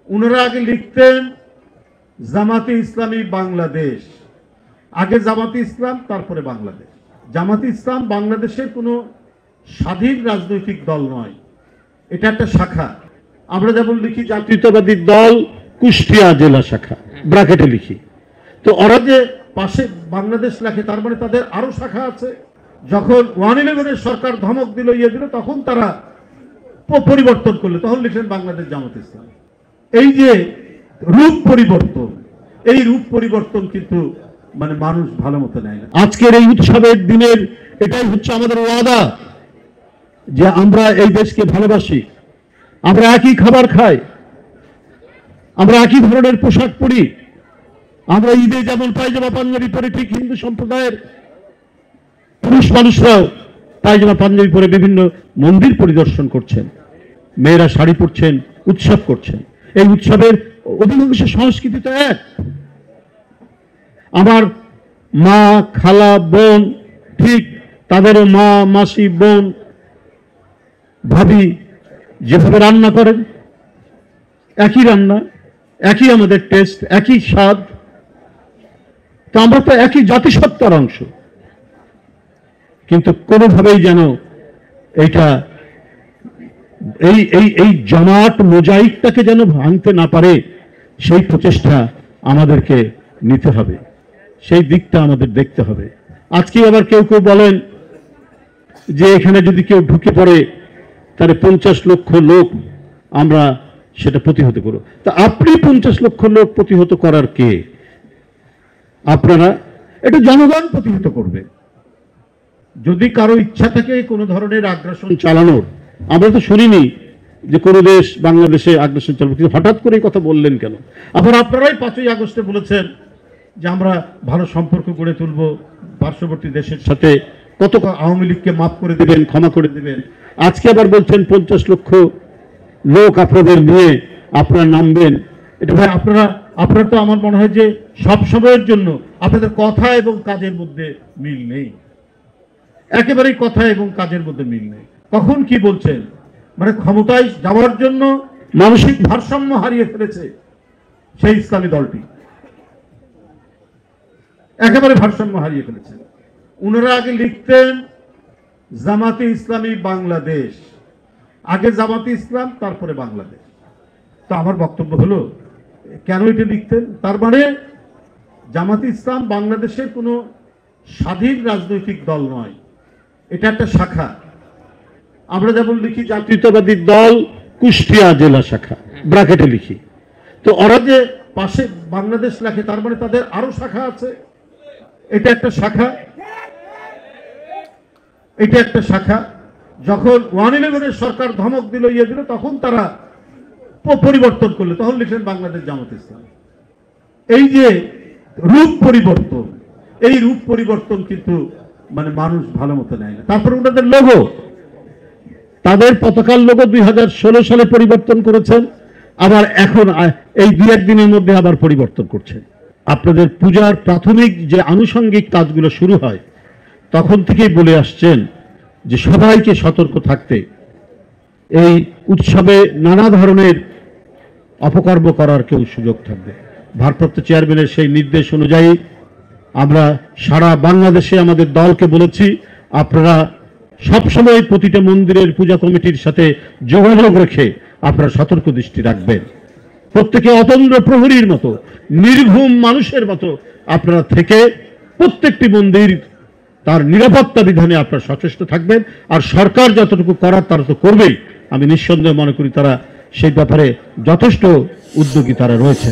उनारा आगे लिखतें জামাতে ইসলামী বাংলাদেশ, আগে জামাতে ইসলাম তারপরে বাংলাদেশ। জামাতে ইসলাম বাংলাদেশের কোনো স্বাধীন রাজনৈতিক দল নয়, এটা একটা শাখা। আমরা যেমন লিখি জাতীয়তাবাদী দল কুষ্টিয়া জেলা শাখা, ব্র্যাকেটে লিখি। তো ওরা যে পাশে বাংলাদেশ লেখে, তার মানে তাদের আরো শাখা আছে। যখন 111-এর সরকার ধমক দিল, ইয়ে দিল, তখন তারা পরিবর্তন করলো, তখন লিখলেন বাংলাদেশ জামাতে ইসলাম। এই যে রূপ পরিবর্তন, এই রূপ পরিবর্তন কিন্তু মানে মানুষ ভালো মতো নেয় না। আজকের এই উৎসবের দিনের এটাই হচ্ছে আমাদের ওয়াদা যে আমরা এই দেশকে ভালোবাসি, আমরা একই খাবার খাই, আমরা একই ধরনের পোশাক পরি, আমরা ঈদে যেমন পায়জামা পাঞ্জাবি পরে ঠিক হিন্দু সম্প্রদায়ের পুরুষ মানুষরাও পায়জামা পাঞ্জাবি পরে বিভিন্ন মন্দির পরিদর্শন করছেন, মেয়েরা শাড়ি পরছেন, উৎসব করছেন। এই উৎসবের অধিকাংশ সংস্কৃতি তো এক। আমার মা, খালা, বোন, ঠিক তাদেরও মা, মাসি, বোন, ভাবি যেভাবে রান্না করেন, একই রান্না, একই আমাদের টেস্ট, একই স্বাদ। তো আমরা তো একই জাতিসত্তার অংশ, কিন্তু কোনোভাবেই যেন এইটা এই জমাট মোজাইকটাকে যেন ভাঙতে না পারে, সেই প্রচেষ্টা আমাদেরকে নিতে হবে, সেই দিকটা আমাদের দেখতে হবে। আজকে আবার কেউ কেউ বলেন যে এখানে যদি কেউ ঢুকে পড়ে তাহলে 50 লক্ষ লোক আমরা সেটা প্রতিহত করব। তা আপনি 50 লক্ষ লোক প্রতিহত করার কে? আপনারা এটা জনগণ প্রতিহত করবে। যদি কারো ইচ্ছা থাকে কোনো ধরনের আগ্রাসন চালানোর, আমরা তো শুনিনি যে কোনো দেশ বাংলাদেশে আগ্রাসন চালাবে, কিন্তু হঠাৎ করে কথা বললেন কেন? আবার আপনারাই 5ই আগস্টে বলেছেন যে আমরা ভালো সম্পর্ক গড়ে তুলব পার্শ্ববর্তী দেশের সাথে, কত আওয়ামী লীগকে মাফ করে দেবেন, ক্ষমা করে দেবেন। আজকে আবার বলছেন 50 লক্ষ লোক আপনাদের নিয়ে আপনারা নামবেন। এটা ভাই আপনারা তো আমার মনে হয় যে সব সময়ের জন্য আপনাদের কথা এবং কাজের মধ্যে মিল নেই, একেবারেই কথা এবং কাজের মধ্যে মিল নেই। কখন কি বলছেন, মানে ক্ষমতায় যাওয়ার জন্য মানসিক ভারসাম্য হারিয়ে ফেলেছে সেই ইসলামী দলটি, একেবারে ভারসাম্য হারিয়ে ফেলেছে। উনারা আগে লিখতেন জামাতে ইসলামী বাংলাদেশ, আগে জামাতে ইসলাম তারপরে বাংলাদেশ। তো আমার বক্তব্য হলো, কেন এটা লিখতেন? তার মানে জামাতে ইসলাম বাংলাদেশের কোনো স্বাধীন রাজনৈতিক দল নয়, এটা একটা শাখা। আমরা যেমন লিখি জাতীয়তাবাদী দল কুষ্টিয়া জেলা শাখা, ব্র্যাকেটে লিখি। তো ওরা যে পাশে বাংলাদেশ লেখে, তার মানে তাদের আরো শাখা আছে। এটা একটা শাখা, এটা একটা শাখা। যখন 111-এর সরকার ধমক দিল, ইয়ে দিল, তখন তারা পরিবর্তন করলো, তখন লিখলেন বাংলাদেশ জামাতে ইসলাম। এই যে রূপ পরিবর্তন, এই রূপ পরিবর্তন কিন্তু মানে মানুষ ভালো মতো নেয় না। তারপরে ওনাদের লোগো, তাদের পতাকার লোগো 2016 সালে পরিবর্তন করেছেন, আবার এখন এই 2-1 দিনের মধ্যে আবার পরিবর্তন করছেন। আপনাদের পূজার প্রাথমিক যে আনুষঙ্গিক কাজগুলো শুরু হয়, তখন থেকেই বলে আসছেন যে সবাইকে সতর্ক থাকতে, এই উৎসবে নানা ধরনের অপকর্ম করার কেউ সুযোগ থাকবে। ভারপ্রাপ্ত চেয়ারম্যানের সেই নির্দেশ অনুযায়ী আমরা সারা বাংলাদেশে আমাদের দলকে বলেছি, আপনারা সবসময় প্রতিটা মন্দিরের পূজা কমিটির সাথে যোগাযোগ রেখে আপনারা সতর্ক দৃষ্টি রাখবেন। প্রত্যেকে অতন্দ্র প্রহরীর মতো, নির্ঘুম মানুষের মতো আপনারা থেকে প্রত্যেকটি মন্দির তার নিরাপত্তা বিধানে আপনারা সচেষ্ট থাকবেন। আর সরকার যতটুকু করার তারা তো করবেই। আমি নিঃসন্দেহে মনে করি তারা সেই ব্যাপারে যথেষ্ট উদ্যোগী তারা রয়েছে।